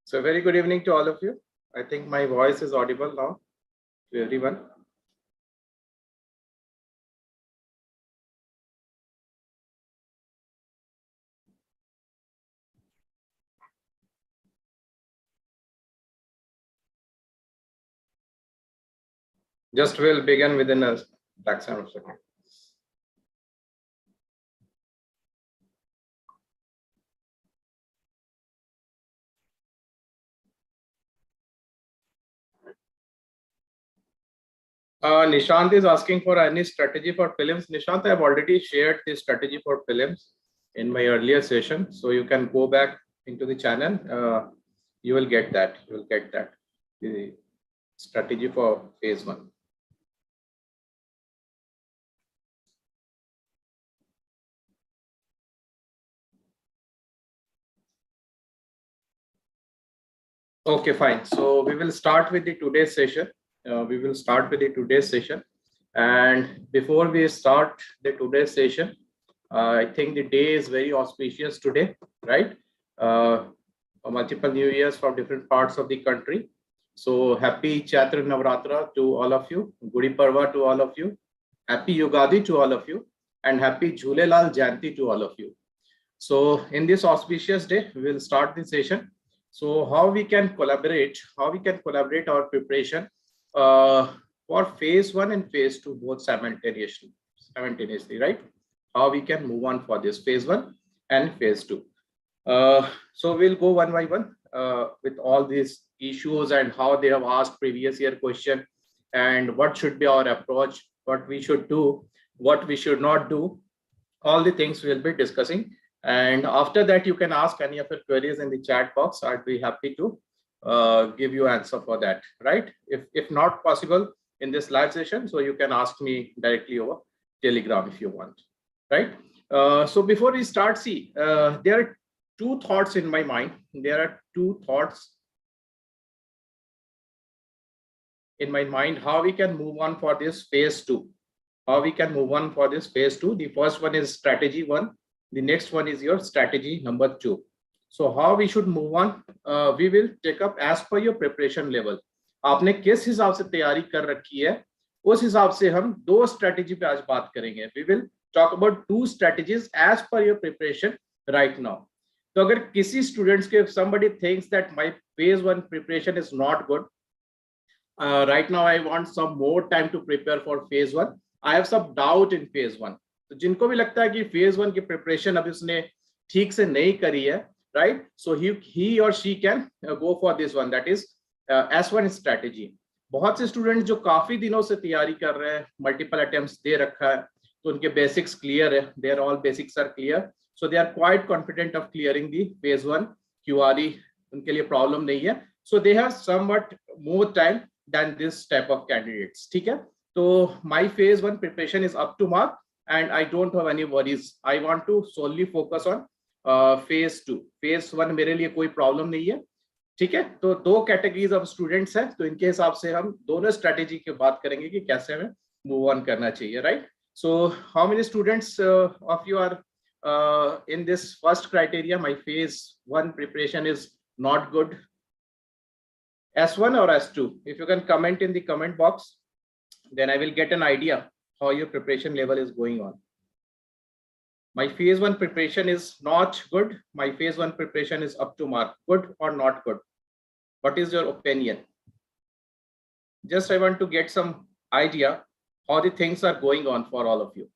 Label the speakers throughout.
Speaker 1: So very good evening to all of you. I think my voice is audible now to everyone. Just will begin within a fraction of a second. Nishant is asking for any strategy for films. Nishant, I have already shared the strategy for films in my earlier session, so you can go back into the channel. You will get that. You will get that the strategy for phase 1. Okay, fine. So we will start with the today's session. And before we start the today's session, I think the day is very auspicious today, right? Multiple New Years from different parts of the country. So happy Chaitra Navratra to all of you, Gudi Parva to all of you, happy Yugadi to all of you, and happy Jhulelal Jayanti to all of you. So in this auspicious day, we will start the session. So how we can collaborate our preparation for phase 1 and phase 2 both simultaneously, right? How we can move on for this phase 1 and phase 2. So we'll go one by one with all these issues and how they have asked previous year question and what should be our approach, what we should do, what we should not do. All the things we'll be discussing. And after that, you can ask any of your queries in the chat box. I'd be happy to give you answer for that, right? If not possible in this live session, so you can ask me directly over Telegram if you want, right? So before we start, see, there are two thoughts in my mind. There are two thoughts in my mind how we can move on for this phase 2. How we can move on for this phase 2. The first one is strategy 1. The next one is your strategy number 2. So how we should move on? We will take up as per your preparation level. आपने किस हिसाब से तैयारी कर रखी है, उस हिसाब से हम दो स्ट्रेटेजी पे आज बात करेंगे. We will talk about 2 strategies as per your preparation right now. तो अगर किसी स्टूडेंट्स के somebody thinks that my phase 1 preparation is not good, right now I want some more time to prepare for phase 1. I have some doubt in phase 1. तो जिनको भी लगता है कि फेज 1 की प्रिपरेशन अभी उसने ठीक से नहीं करी है, राइट? सो ही और she can go for this one, that is S1 strategy. बहुत से स्टूडेंट्स जो काफी दिनों से तैयारी कर रहे हैं, मल्टीपल अटेम्प्ट्स दे रखा है, तो उनके बेसिक्स क्लियर है, their all basics are clear, so they are quite confident of clearing the phase 1 QRE. उनके लिए प्रॉब्लम नहीं है, so they have somewhat more time than this type of candidates. ठीक है, तो my phase 1 preparation is up to mark and I don't have any worries. I want to solely focus on phase 2. phase 1 मेरे लिए कोई problem नहीं है. ठीक है, तो दो कैटेगरीज ऑफ स्टूडेंट्स हैं, तो इनके हिसाब से हम दोनों स्ट्रेटेजी की बात करेंगे कि कैसे हमें मूव ऑन करना चाहिए, right? So how many students of you are in this first criteria? My phase 1 preparation is not good. S1 or S2? If you can comment in the comment box, then I will get an idea how your preparation level is going on. My phase 1 preparation is not good. My phase 1 preparation is up to mark. Good or not good? What is your opinion? Just I want to get some idea how the things are going on for all of you.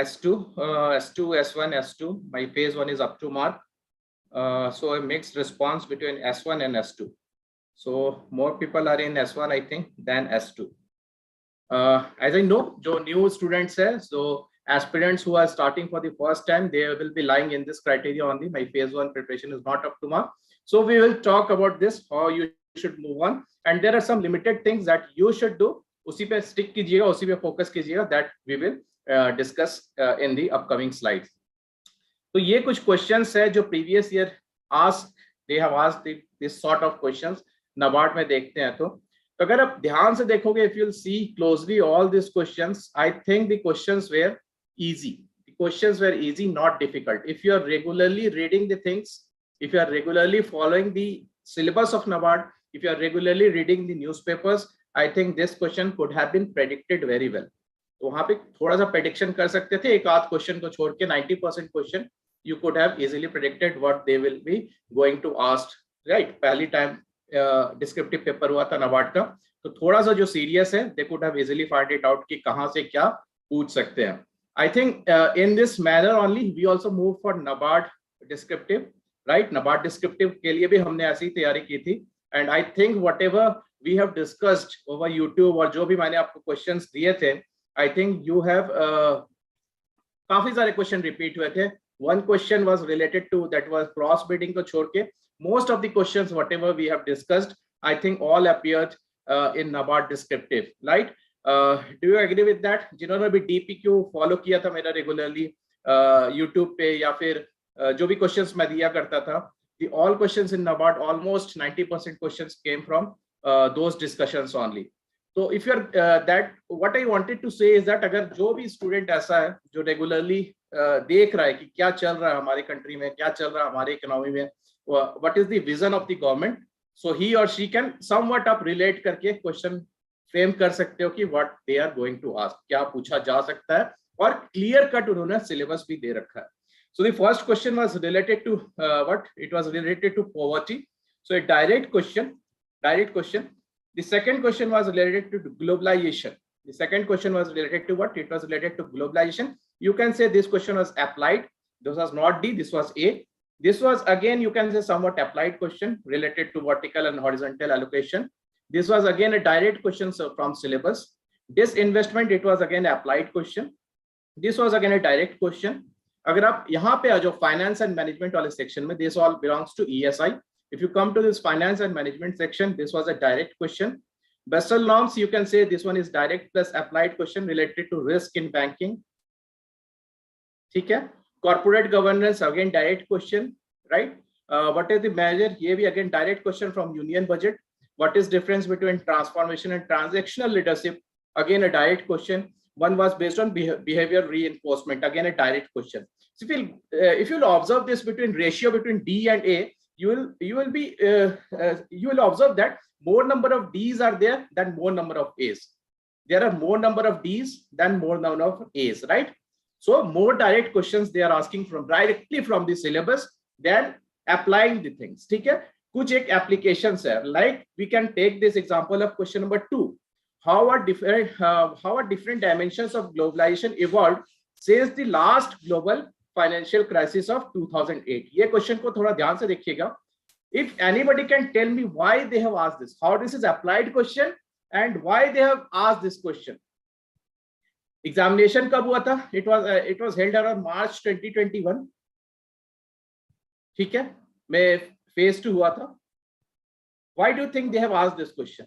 Speaker 1: S2, S1, S2. My phase 1 is up to mark. So a mixed response between S1 and S2. So more people are in S1, I think, than S2. As I know, जो new students है, so aspirants who are starting for the first time, they will be lying in this criteria only. My phase 1 preparation is not up to mark. So we will talk about this, how you should move on, and there are some limited things that you should do. उसी पे stick कीजिएगा, उसी पे focus कीजिएगा. That we will discuss in the upcoming slides. तो ये कुछ questions है जो previous year asked. They have asked this sort of questions. NABARD में देखते हैं तो अगर आप ध्यान से देखोगे, if you'll see closely all these questions, I think the questions were easy. The questions were easy, not difficult. If you are regularly reading the things, if you are regularly following the syllabus of NABARD, if you are regularly reading the newspapers, I think this question could have been predicted very well. तो वहां पे थोड़ा सा prediction कर सकते थे, एक आध क्वेश्चन को छोड़ के 90% question you could have easily predicted what they will be going to ask, right? पहली टाइम डिस्क्रिप्टिव पेपर हुआ था NABARD का, तो थोड़ा सा जो सीरियस है they could have easily find it out कि कहां से क्या पूछ सकते हैं. I think in this manner only we also move for NABARD descriptive, right? NABARD descriptive के लिए भी हमने ऐसी तैयारी की थी, and I think whatever we have discussed over YouTube और जो भी मैंने आपको questions दिए थे, I think you have काफी सारे क्वेश्चन रिपीट हुए थे. One question was related to that was cross bidding को छोड़ के most of the questions whatever we have discussed, I think all appeared in NABARD descriptive, right? Do you agree with that? जिन्होंने भी DPQ follow किया था मेरा regularly YouTube पे या फिर जो भी क्वेश्चंस मैं दिया करता था, the all questions in NABARD, almost 90% questions came from those discussions only. So if you're that, what I wanted to say is that अगर जो भी स्टूडेंट ऐसा है जो रेगुलरली देख रहा है कि क्या चल रहा है हमारी कंट्री में, क्या चल रहा है हमारी इकोनॉमी में, what is the vision of the government, so he or she can somewhat up relate करके क्वेश्चन फ्रेम कर सकते हो कि what they are going to ask, क्या पूछा जा सकता है, और क्लियर कट उन्होंने सिलेबस भी दे रखा है. So the first question was related to what? It was related to poverty. So a direct question. The second question was related to globalization. The second question was related to what? It was related to globalization. You can say this question was applied. This was not D, this was A. This was again, you can say somewhat applied question related to vertical and horizontal allocation. This was again a direct question from syllabus. This investment, it was again applied question. This was again a direct question. अगर आप यहाँ पे आ जाओ finance and management वाले section में, this all belongs to ESI. If you come to this finance and management section, this was a direct question. Basel norms, you can say this one is direct plus applied question related to risk in banking. ठीक है. Corporate governance, again direct question, right? What is the measure? ये भी again direct question from union budget. What is difference between transformation and transactional leadership? Again a direct question. One was based on behavior reinforcement, again a direct question. So if you'll observe this between ratio between D and A, you will observe that more number of D's are there than more number of A's. There are more number of D's than more number of A's, right? So more direct questions they are asking from directly from the syllabus than applying the things. ठीक है. कुछ एक applications है, like we can take this example of question number 2. How are different dimensions of globalization evolved since the last global financial crisis of 2008? ये question को थोड़ा ध्यान से देखिएगा. If anybody can tell me why they have asked this, how this is applied question and why they have asked this question. Examination कब हुआ था? It was held around March 2021. ठीक है, में phase 2 हुआ था. Why do you think they have asked this question?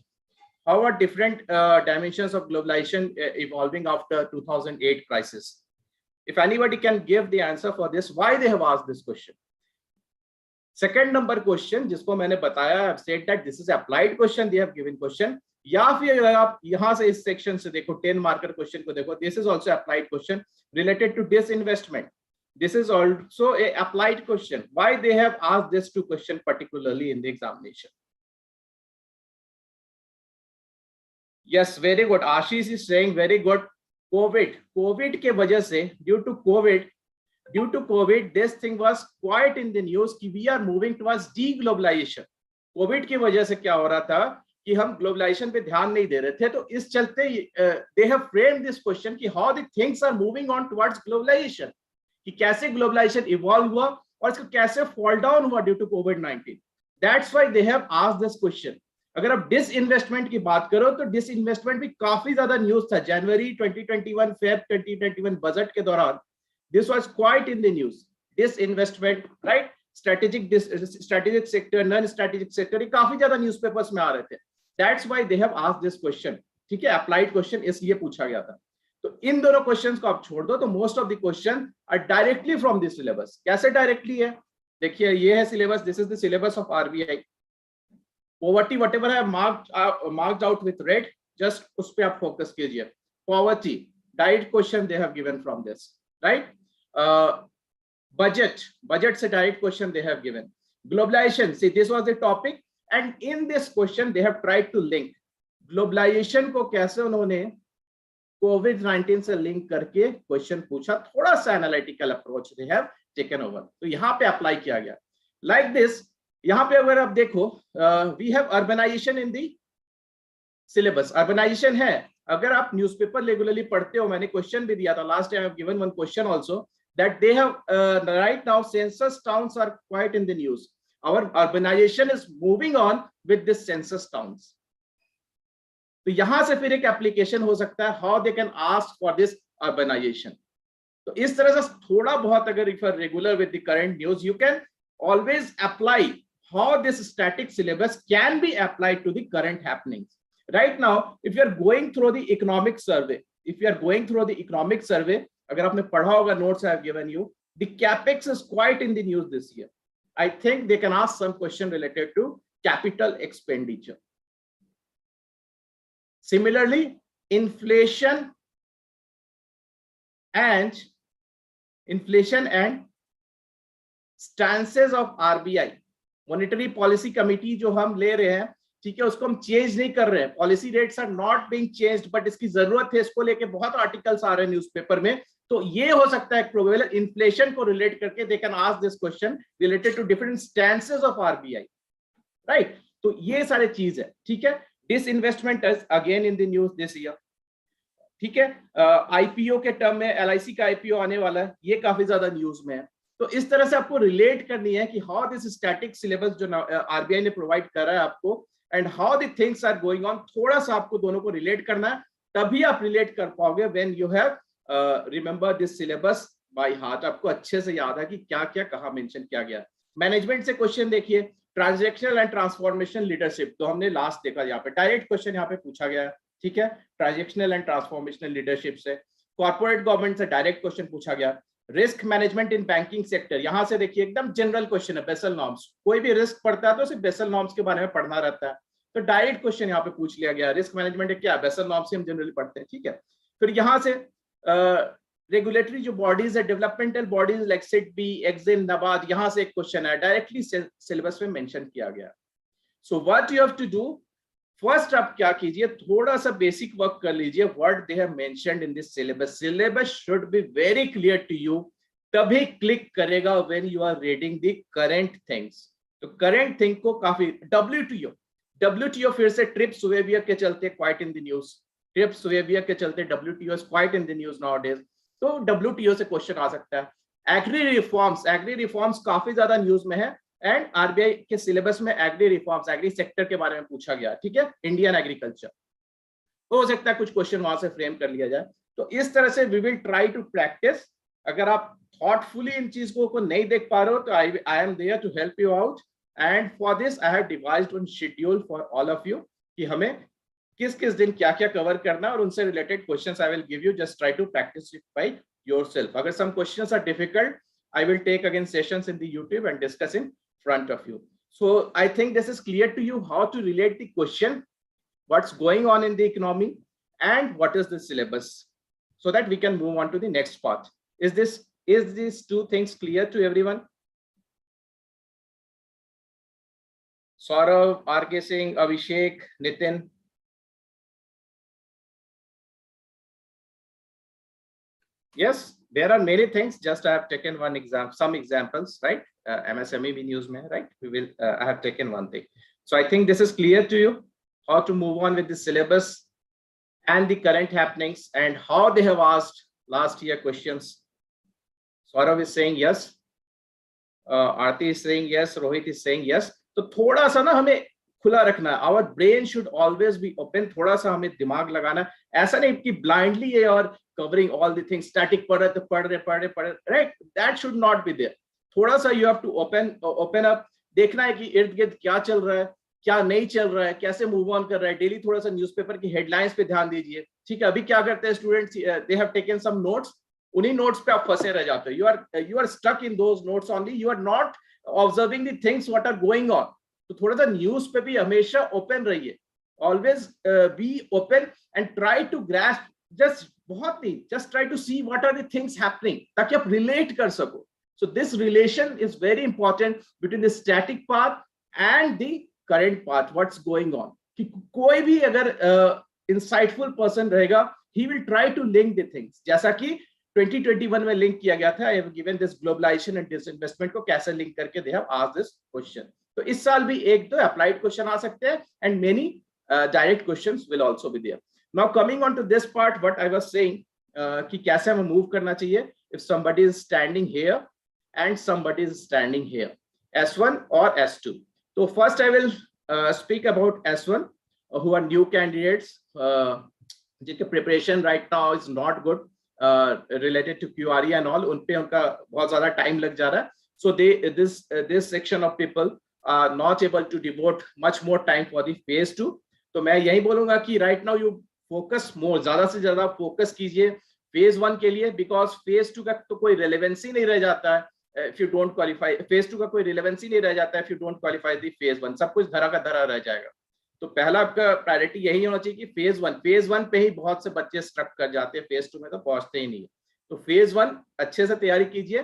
Speaker 1: How are different dimensions of globalization evolving after 2008 crisis? If anybody can give the answer for this, why they have asked this question? Second number question, जिसको मैंने बताया, I've said that this is applied question, they have given question. या फिर आप यहाँ से इस section से देखो 10 marker question को देखो, this is also applied question related to disinvestment. This is also a applied question. Why they have asked this two question particularly in the examination? Yes, very good. Ashish is saying very good. COVID के वजह से, due to COVID, this thing was quite in the news कि we are moving towards deglobalization. COVID की वजह से क्या हो रहा था कि हम globalization पे ध्यान नहीं दे रहे थे, तो इस चलते they have framed this question कि how the things are moving on towards globalization, कि कैसे globalization evolve हुआ और इसको कैसे fall down हुआ due to COVID-19. That's why they have asked this question. अगर आप डिसइन्वेस्टमेंट की बात करो तो डिसइन्वेस्टमेंट भी काफी ज्यादा न्यूज था जनवरी 2021 फेब 2021 बजट के दौरान. This was quite in the news. Disinvestment, right? Strategic sector, non strategic sector, ये काफी ज्यादा न्यूज़पेपर्स में आ रहे थे. That's why they have asked this question. ठीक है, अप्लाइड क्वेश्चन इसलिए पूछा गया था. तो इन दोनों क्वेश्चंस को आप छोड़ दो तो most of the question are directly from the syllabus. कैसे डायरेक्टली है? देखिए ये है syllabus. This is the syllabus of RBI. Poverty, whatever I have marked out with red, just उस पे आप focus कीजिए. Poverty, direct question they have given from this, right? budget se direct question they have given. Globalization, see this was the topic and in this question they have tried to link globalization को कैसे उन्होंने कोविड-19 से link करके question पूछा, थोड़ा सा analytical approach they have taken over, तो यहाँ पे अप्लाई किया गया लाइक दिस। यहाँ पे अगर आप देखो we have urbanisation in the syllabus, urbanisation है, अगर आप न्यूज़पेपर रेगुलरली पढ़ते हो, मैंने क्वेश्चन भी दिया था last time, I have given one question also that they have right now census towns are quite in the news, our urbanisation is moving on with this census towns. तो यहां से फिर एक एप्लीकेशन हो सकता है, how they can ask for this urbanisation. तो इस तरह से थोड़ा बहुत अगर if you are regular with the current news, you can always apply how this static syllabus can be applied to the current happenings. Right now, if you are going through the economic survey, अगर आपने पढ़ा होगा, notes I have given you, the capex is quite in the news this year. I think they can ask some question related to capital expenditure. Similarly, inflation and stances of RBI, monetary policy committee जो हम ले रहे हैं, ठीक है, उसको हम change नहीं कर रहे हैं, policy rates are not being changed, but इसकी जरूरत है, इसको लेके बहुत आर्टिकल्स आ रहे हैं न्यूज़पेपर में। तो ये हो सकता है प्रोबेबल इन्फ्लेशन को रिलेट करके they can ask this question related to different stances of RBI, right. तो ये सारे चीज है, ठीक है। Disinvestment is again in the news this year, ठीक है। आईपीओ के टर्म में एलआईसी का आईपीओ आने वाला है, ये काफी ज्यादा न्यूज में है। तो इस तरह से आपको रिलेट करनी है कि हाउ दिस स्टैटिक सिलेबस जो आरबीआई ने प्रोवाइड करा है आपको and how the things are going on, थोड़ा सा आपको दोनों को रिलेट करना है, तभी आप रिलेट कर पाओगे when you have remember this syllabus by heart. आपको अच्छे से याद है कि क्या क्या कहाँ मेंशन किया गया। मैनेजमेंट से क्वेश्चन देखिए, ट्रांजैक्शनल एंड ट्रांसफॉर्मेशन लीडरशिप, तो हमने लास्ट देखा, यहाँ पे डायरेक्ट क्वेश्चन यहाँ पे पूछा गया है, ठीक है, ट्रांजैक्शनल एंड ट्रांसफॉर्मेशनल लीडरशिप से। कॉर्पोरेट गवर्नमेंट से डायरेक्ट क्वेश्चन पूछा गया। Risk management in banking sector, यहां से देखिए एकदम जनरल क्वेश्चन है, बेसल नॉर्म्स, कोई भी रिस्क पढ़ता है तो सिर्फ बेसल नॉर्म्स के बारे में पढ़ना रहता है, तो डायरेक्ट क्वेश्चन यहाँ पे पूछ लिया गया। रिस्क मैनेजमेंट क्या है, बेसल नॉर्म्स हम जनरली पढ़ते हैं, ठीक है। फिर यहाँ से रेगुलेटरी जो बॉडीज है, developmental bodies like SIDBI, Exim, NABARD, यहाँ से एक क्वेश्चन है, डायरेक्टली सिलेबस में मेंशन किया गया। So what you have to do, first आप क्या कीजिए, थोड़ा सा बेसिक वर्क कर लीजिए, what they have mentioned in this syllabus. Syllabus should be very clear to you, तभी क्लिक करेगा when you are reading the current things. तो करंट थिंग को काफी डब्ल्यूटीओ फिर से ट्रिप्स वेवियर के चलते quite in the news, TRIPS waiver के चलते WTO is quite in the news nowadays, तो डब्ल्यूटीओ से क्वेश्चन आ सकता है। एग्री रिफॉर्म्स काफी ज्यादा न्यूज में है एंड आरबीआई के सिलेबस में एग्री रिफॉर्म्स, एग्री सेक्टर के बारे में पूछा गया, ठीक है, इंडियन एग्रीकल्चर, तो हो सकता है कुछ क्वेश्चन वहां से फ्रेम कर लिया जाए। तो इस तरह से we will try to practise. अगर आप थॉटफुली इन चीजों को नहीं देख पा रहे हो तो I am there to help you out, and for this I have devised one schedule for all of you कि हमें किस किस दिन क्या क्या कवर करना है, और उनसे related questions I will give you, just try to practise it by yourself. अगर some questions are difficult, I will take again sessions in the YouTube and discuss in front of you. So I think this is clear to you how to relate the question, what's going on in the economy, and what is the syllabus, so that we can move on to the next part. Is these two things clear to everyone? Saurav, RK Singh, Abhishek, Nitin. Yes, there are many things, just I have taken one example, some examples, right? MSME भी news में, right? I have taken one thing. So I think this is clear to you how to move on with the syllabus and the current happenings and how they have asked last year questions. Saurav is saying yes, Aarti is saying yes, Rohit is saying yes. तो थोड़ा सा ना हमें खुला रखना है, our brain should always be open, थोड़ा सा हमें दिमाग लगाना, ऐसा नहीं कि blindly है और covering all the things, static पढ़ रहे तो पढ़ रहे, right? That should not be there. थोड़ा सा you have to open up, देखना है कि इर्द गिर्द क्या चल रहा है, क्या नहीं चल रहा है, कैसे मूव ऑन कर रहा है। डेली थोड़ा सा न्यूज़पेपर की हेडलाइंस पे ध्यान दीजिए, ठीक है। अभी क्या करते हैं students, they have taken some notes, उन्हीं नोट्स पे आप फंसे रह जाते हो, you are stuck in those notes only, you are not observing the things what are going on. तो थोड़ा सा न्यूज पे भी हमेशा ओपन रहिए, always be open and try to grasp, just बहुत नहीं, just try to see what are the things happening, ताकि आप रिलेट कर सको. So this relation is very important between the static path and the current path, what's going on. कि कोई भी अगर इंसाइटफुल पर्सन रहेगा, he will try to link the things, जैसा कि 2021 में लिंक किया गया था. I have given this globalisation and disinvestment को कैसे लिंक करके they have asked this question. तो इस साल भी एक दो अप्लाइड क्वेश्चन आ सकते हैं and many direct questions will also be there. Now coming on to this part, what I was saying कि कैसे हमें मूव करना चाहिए if somebody is standing here and somebody is standing here, S1 or S2. So first I will speak about S1 who are new candidates, जिनके preparation right now is not good related to QRE and all. उन पे उनका बहुत ज़्यादा time लग जा रहा है. So this section of people are not able to devote much more time for the phase 2. तो मैं यही बोलूंगा कि right now you focus more, ज़्यादा से ज़्यादा focus कीजिए phase 1 के लिए, because phase 2 का तो कोई relevancy नहीं रह जाता है if you don't qualify. phase 2 का कोई relevancy नहीं रह जाता है if you don't qualify the phase 1. सब कुछ धरा का धरा रह जाएगा. तो पहला आपका प्रायोरिटी यही होना चाहिए कि फेज 1 पे ही बहुत से बच्चे स्ट्रक कर जाते हैं, फेज 2 में तो पहुंचते ही नहीं है. तो फेज 1 अच्छे से तैयारी कीजिए,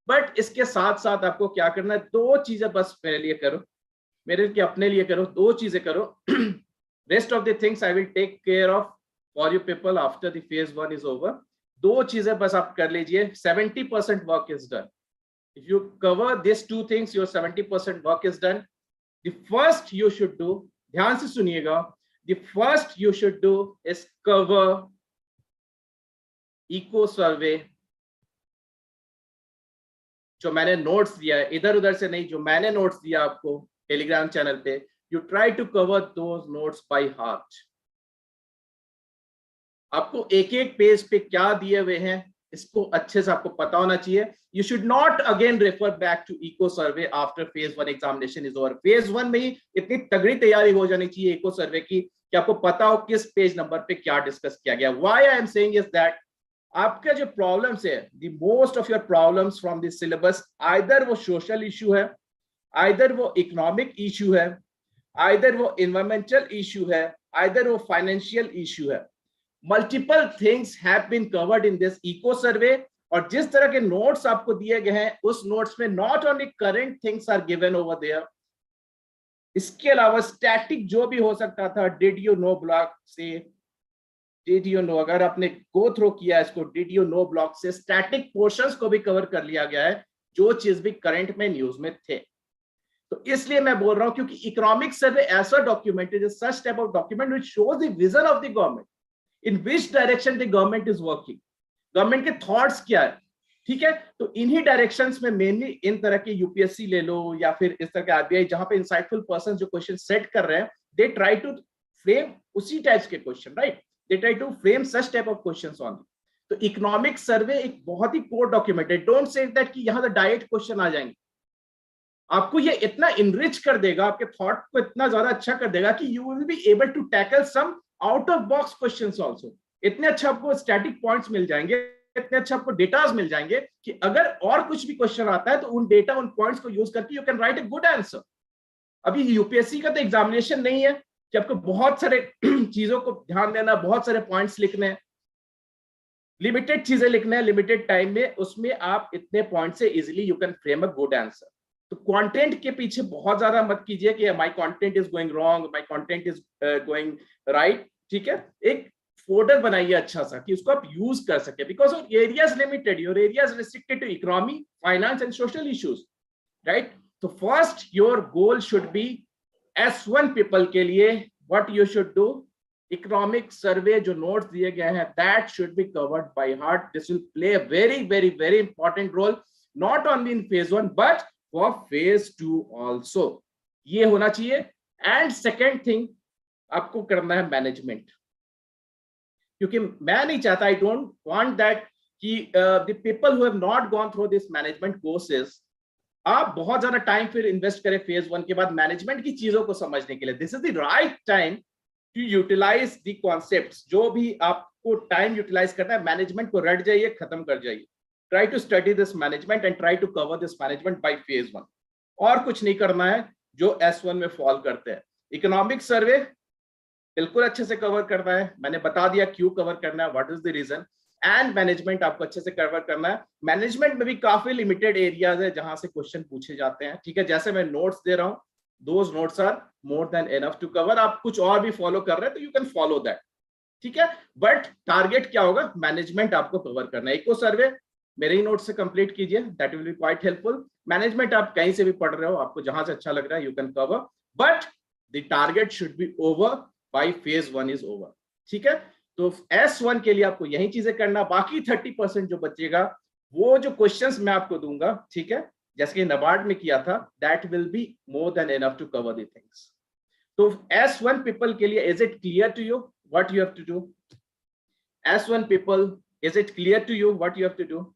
Speaker 1: बट इसके साथ साथ आपको क्या करना है, दो चीजें बस मेरे लिए करो, मेरे लिए अपने लिए करो, दो चीजें करो. Rest of the things I will take care of for you people after the phase 1 is over. दो चीजें बस आप कर लीजिए. 70% work is done. If you cover this two things, your 70% work is done. The first you should do, ध्यान से सुनिएगा, the first you should do is cover eco survey. जो मैंने नोट्स दिया है, इधर उधर से नहीं, जो मैंने नोट्स दिया आपको टेलीग्राम चैनल पे, you try to cover those notes by heart. आपको एक एक पेज पे क्या दिए हुए हैं इसको अच्छे से आपको पता होना चाहिए. You should not again refer back to eco survey after phase 1 examination is over. phase 1 में ही इतनी तगड़ी तैयारी हो जानी चाहिए eco survey की कि आपको पता हो किस पेज नंबर पे क्या डिस्कस किया गया. Why I am saying is that आपके जो प्रॉब्लम्स है, the most of your problems from the syllabus, either वो social issue है, either वो economic issue है, either वो environmental issue है, either वो financial issue है. Multiple things have been covered in this eco survey. और जिस तरह के नोट्स आपको दिए गए हैं उस नोट्स में not only current things are given over there, इसके अलावा स्टैटिक जो भी हो सकता था, did you know ब्लॉक से, did you know, अगर आपने गो थ्रू किया इसको, did you know ब्लॉक से स्टैटिक पोर्शंस को भी कवर कर लिया गया है, जो चीज भी करंट में न्यूज में थे. तो इसलिए मैं बोल रहा हूं क्योंकि इकोनॉमिक सर्वे ऐसा document is such type of document which shows the vision of the government, in which direction the government is working, government के थॉट्स क्या है. ठीक है, तो इन्हीं डायरेक्शंस में मेनली इन तरह के यूपीएससी ले लो या फिर इस तरह के आरबीआई, जहां पे इंसाइटफुल पर्सन जो क्वेश्चन सेट कर रहे हैं, दे ट्राई टू फ्रेम उसी टाइप्स के question, right, they try to frame such type of questions on. तो इकोनॉमिक सर्वे एक बहुत ही कोर डॉक्यूमेंट है. डोंट से दैट कि यहां तो डायरेक्ट क्वेश्चन आ जाएंगे. आपको ये इतना इनरिच कर देगा, आपके थॉट को इतना ज्यादा अच्छा कर देगा कि you will be able to tackle some out of box questions also. इतने अच्छे आपको स्टैटिक पॉइंट्स मिल जाएंगे, इतने अच्छे आपको डेटास मिल जाएंगे कि अगर और कुछ भी क्वेश्चन आता है तो उन डेटा, उन पॉइंट्स को यूज करके you can write a good answer. अभी यूपीएससी का तो एग्जामिनेशन नहीं है कि आपको बहुत सारे चीजों को ध्यान देना, बहुत सारे पॉइंट्स लिखने हैं, लिमिटेड चीजें लिखना है लिमिटेड टाइम में, उसमें आप इतने पॉइंट से easily you can frame a good answer. तो कंटेंट के पीछे बहुत ज्यादा मत कीजिए कि my content is going wrong, my content is going right. ठीक है, एक फोल्डर बनाइए अच्छा सा कि उसको आप यूज कर सके, because your area is limited, your area is restricted to economy, finance and social issues, right. तो first your goal should be S1 people के लिए what you should do, economic survey जो नोट्स दिए गए हैं that should be covered by heart. This will play a very very very important role not only in phase 1 but for phase 2 also. ये होना चाहिए. And second thing आपको करना है मैनेजमेंट, क्योंकि मैं नहीं चाहता, आई डोंट वांट दैट कि the people who have not gone through this management courses, आप बहुत ज्यादा टाइम फिर इन्वेस्ट करें फेज 1 के बाद मैनेजमेंट की चीजों को समझने के लिए. This is the right time to utilise the concepts. जो भी आपको टाइम यूटिलाइज करना है, मैनेजमेंट को रट जाइए, खत्म कर जाइए. Try to study this management and try to cover this management by phase 1. और कुछ नहीं करना है जो S1 में फॉल करते हैं. इकोनॉमिक सर्वे बिल्कुल अच्छे से कवर करना है, मैंने बता दिया क्यों कवर करना है, what is the reason. And management आपको अच्छे से कवर करना है। मैनेजमेंट में भी काफी लिमिटेड एरियाज है जहां से क्वेश्चन पूछे जाते हैं, ठीक है। जैसे मैं नोट्स दे रहा हूँ, those notes are more than enough to cover. आप कुछ और भी फॉलो कर रहे हैं तो यू कैन फॉलो दैट, ठीक है। बट टारगेट क्या होगा, मैनेजमेंट आपको कवर करना है। इको सर्वे मेरे ही नोट से कंप्लीट कीजिए, that will B quite helpful. Management आप कहीं से भी पढ़ रहे हो, आपको जहां से अच्छा लग रहा है you can cover, but the target should be over by phase 1 is over, ठीक है। तो S1 के लिए आपको यही चीजें करना, बाकी 30% जो बचेगा वो जो क्वेश्चंस मैं आपको दूंगा, ठीक है, जैसे कि नबार्ड में किया था, that will be more than enough to cover the things. तो S1 पीपल के लिए is it clear to you what you have to do? S1 people, is it clear to you what you have to do?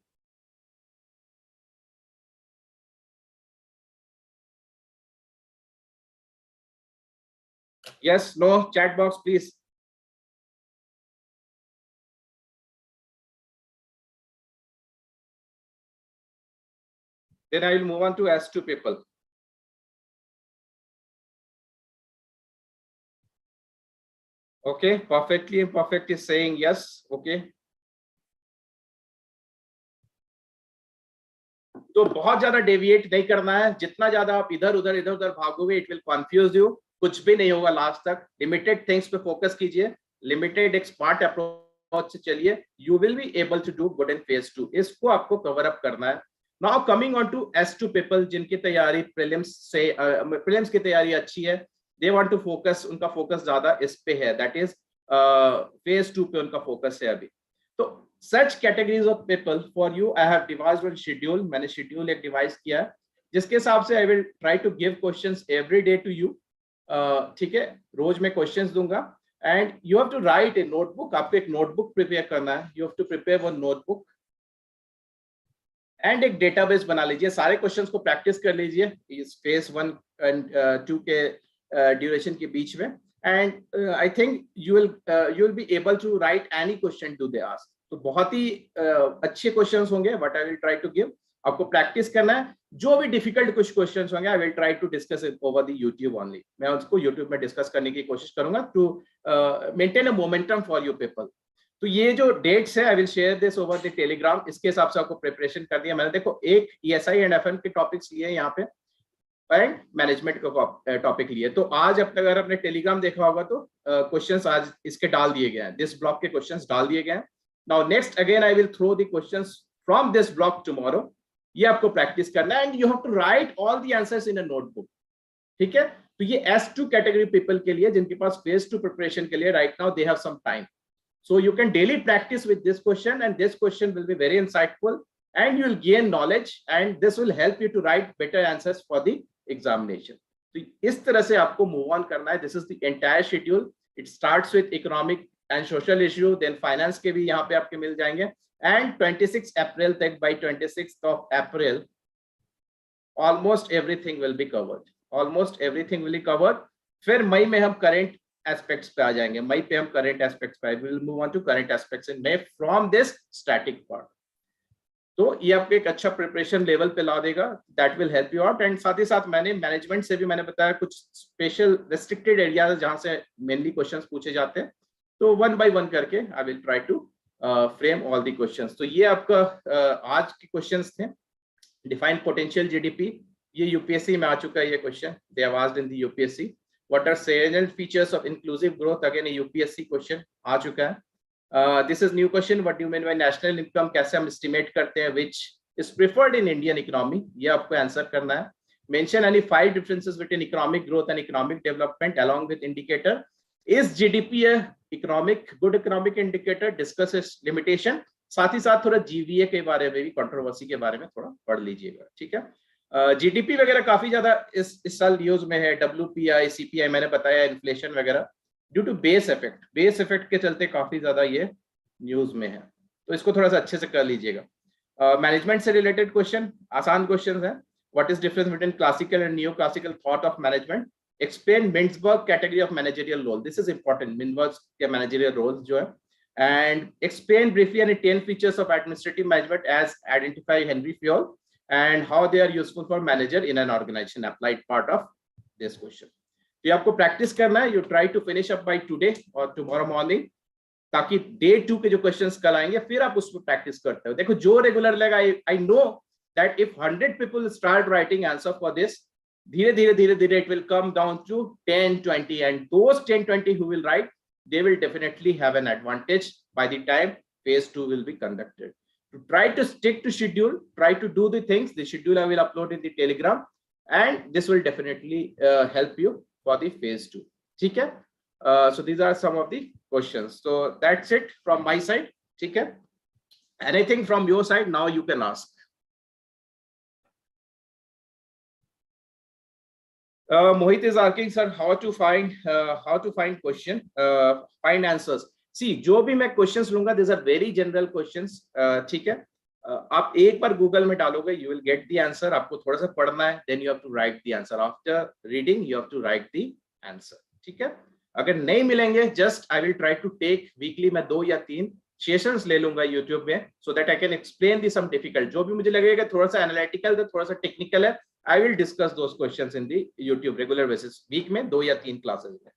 Speaker 1: Yes, no, chat box please. Then I will move on to S2 people. Okay, perfectly imperfect is saying yes. Okay. तो बहुत ज्यादा deviate नहीं करना है, जितना ज्यादा आप इधर उधर भागोगे इट विल कंफ्यूज यू, कुछ भी नहीं होगा लास्ट तक। लिमिटेड थिंग्स पे फोकस कीजिए, लिमिटेड एक स्मार्ट अप्रोच से चलिए, you will be able to do good in phase 2। इसको आपको कवर अप करना है। Now coming on to S2 people जिनकी तैयारी प्रीलिम्स से प्रीलिम्स की तैयारी अच्छी है, दे वांट टू फोकस, उनका फोकस ज्यादा इस पे है, दैट इज फेज 2 पे उनका फोकस है अभी। तो such categories of people for you I have devised one schedule, मैंने schedule एक डिवाइस किया है जिसके हिसाब से I will try to give questions every day to you, ठीक है। रोज मैं क्वेश्चंस दूंगा and you have to write a notebook, आपको एक नोटबुक प्रिपेयर करना है, you have to prepare one notebook and एक डेटाबेस बना लीजिए, सारे क्वेश्चंस को प्रैक्टिस कर लीजिए इस फेज 1 एंड 2 के ड्यूरेशन के बीच में, and I think you will be able to write any question to they ask. तो बहुत ही अच्छे क्वेश्चंस होंगे what I will try to give, आपको प्रैक्टिस करना है। जो भी डिफिकल्ट कुछ क्वेश्चंस होंगे I will try to discuss it over the YouTube only, मैं उसको यूट्यूब में डिस्कस करने की कोशिश करूंगा to maintain a momentum for you people. तो ये जो डेट्स है I will share this over the Telegram, इसके हिसाब से आपको प्रिपरेशन कर दिया मैंने। देखो एक ESI एंड FN के टॉपिक्स लिए यहाँ पे एंड मैनेजमेंट का टॉपिक लिए, तो आज अगर आपने टेलीग्राम देखा होगा तो क्वेश्चंस आज इसके डाल दिए गए हैं, दिस ब्लॉक के क्वेश्चंस डाल दिए गए हैं। Now next again I will throw the questions from this block tomorrow, ये आपको प्रैक्टिस करना है and you have to write all the answers in a notebook, ठीक है। तो ये S2 कैटेगरी पीपल के लिए जिनके पास फेज 2 प्रिपरेशन के लिए right now they have some time, so you can daily practice with this question and this question will be very insightful and you will gain knowledge and this will help you to write better answers for the examination. तो इस तरह से आपको move on करना है, this is the entire schedule, it starts with economic and social issue, then finance के भी यहाँ पे आपके मिल जाएंगे and 26 अप्रैल तक, by 26th of April almost everything will be covered, almost everything will be covered। फिर मई में हम करंट एस्पेक्ट्स पे आ जाएंगे, मई पे हम करंट एस्पेक्ट्स पे, we will move on to current aspects in May from this static part. तो ये आपको एक अच्छा प्रिपरेशन लेवल पे ला देगा, that will help you out. And साथ ही साथ मैंने मैनेजमेंट से भी मैंने बताया कुछ स्पेशल रेस्ट्रिक्टेड एरियाज जहां से मेनली क्वेश्चंस पूछे जाते हैं, तो वन बाय वन करके I will try to frame all the questions. तो ये आपका आज के क्वेश्चंस थे। डिफाइन पोटेंशियल जीडीपी, ये यूपीएससी में आ चुका है ये question, they have asked in the UPSC. What are salient features of inclusive growth? Again, a UPSC question आ चुका है। This is new question. What do you mean by national income? कैसे हम estimate करते हैं? Which is preferred in Indian economy? ये आपको answer करना है। Mention any 5 differences between economic growth and economic development along with indicator. Is GDP a good economic indicator? Discuss its limitation. साथ ही साथ थोड़ा GVA के बारे में भी, कंट्रोवर्सी के बारे में थोड़ा पढ़ लीजिएगा, ठीक है। जीडीपी वगैरह काफी ज्यादा इस साल न्यूज में है, WPI CPI मैंने बताया, इन्फ्लेशन वगैरह ड्यू टू बेस इफेक्ट के चलते काफी ज्यादा ये न्यूज में है, तो इसको थोड़ा सा अच्छे से कर लीजिएगा। मैनेजमेंट से रिलेटेड क्वेश्चन, आसान क्वेश्चन है। What is difference between classical and new classical thought of management? Explain Mintzberg category of managerial role, this is important, Mintzberg के मैनेजरियल रोल्स जो है। And explain briefly any 10 features of administrative management as identify Henry Fayol and how they are useful for manager in an organization, applied part of this question. तो ये आपको practice करना है. You try to finish up by today और tomorrow morning, ताकि day 2 के जो questions कल आएंगे फिर आप उस पर प्रैक्टिस करते हो. देखो जो रेगुलर लेगा, I know that if 100 people start writing answer for this, धीरे धीरे धीरे धीरे it will come down to 10-20, and those 10-20 who will write, they will definitely have an advantage by the time phase 2 will be conducted. To try to stick to schedule, try to do the things. The schedule I will upload in the Telegram, and this will definitely help you for the phase 2. ठीक है? So these are some of the questions. So that's it from my side. ठीक है? Anything from your side now you can ask. Mohit is asking, sir, how to find question, find answers. See, जो भी मैं questions लूंगा, these are very general questions. ठीक है? आप एक बार गूगल में डालोगे, you will get the answer. आपको थोड़ा सा पढ़ना है, then you have to write the answer. After reading, you have to write the answer. ठीक है? अगर नहीं मिलेंगे, just I will try to take weekly में 2 या 3 सेशंस ले लूंगा YouTube में, so that I can explain the some difficult. जो भी मुझे लगेगा थोड़ा सा analytical है, थोड़ा सा technical है, I will discuss those questions in the YouTube regular basis. Week में 2 या 3 classes में.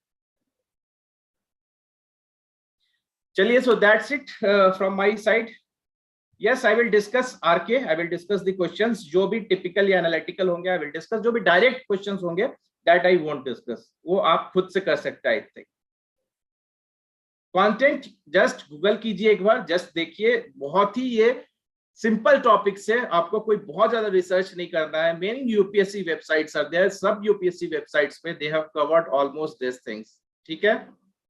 Speaker 1: चलिए, so that's it from my side. Yes, I will discuss RK. I will discuss the questions जो भी typical या analytical होंगे. I will discuss जो भी direct questions होंगे, that I won't discuss. वो आप खुद से कर सकते हैं. I think. Content just Google कीजिए एक बार, just देखिए. बहुत ही ये सिंपल टॉपिक से, आपको कोई बहुत ज्यादा रिसर्च नहीं करना है. Main UPSC websites are there, सब यूपीएससी वेबसाइट्स पे they have covered almost this things. ठीक है?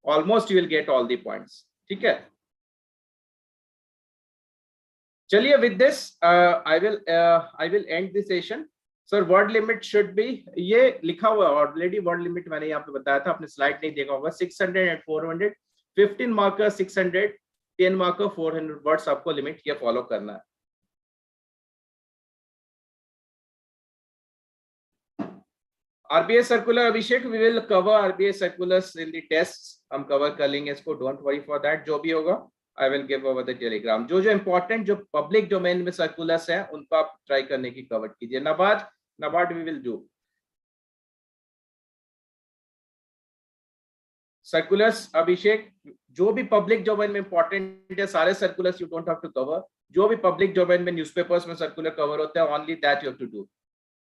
Speaker 1: Almost you will get all the points. ठीक है? चलिए, with this I will end the session. Sir, word limit should be, ये लिखा हुआ ऑलरेडी. वर्ड लिमिट मैंने यहाँ पे बताया था, आपने स्लाइड नहीं देखा होगा. 600 and 400, 15 मार्कर 600, 10 मार्कर 400 वर्ड्स आपको लिमिट ये फॉलो करना है. RBI circular, Abhishek, we will cover RBI circulars in the tests. हम कवर कर लेंगे इसको, don't worry for that. जो भी होगा I will give over the Telegram. जो important, जो public domain में circulars हैं, उनको आप try करने की cover कीजिए. Nabad we will do. Circulars, Abhishek, जो भी public domain में important है, सारे circulars you don't have to cover. जो भी public domain में newspapers में circular cover होता है, only that you have to do.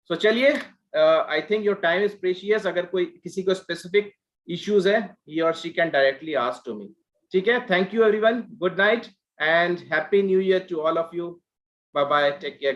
Speaker 1: So चलिए, I think your time is precious. अगर कोई किसी को specific issues है, he or she can directly ask to me. ठीक है? Thank you everyone. Good night and happy new year to all of you. Bye bye. Take care.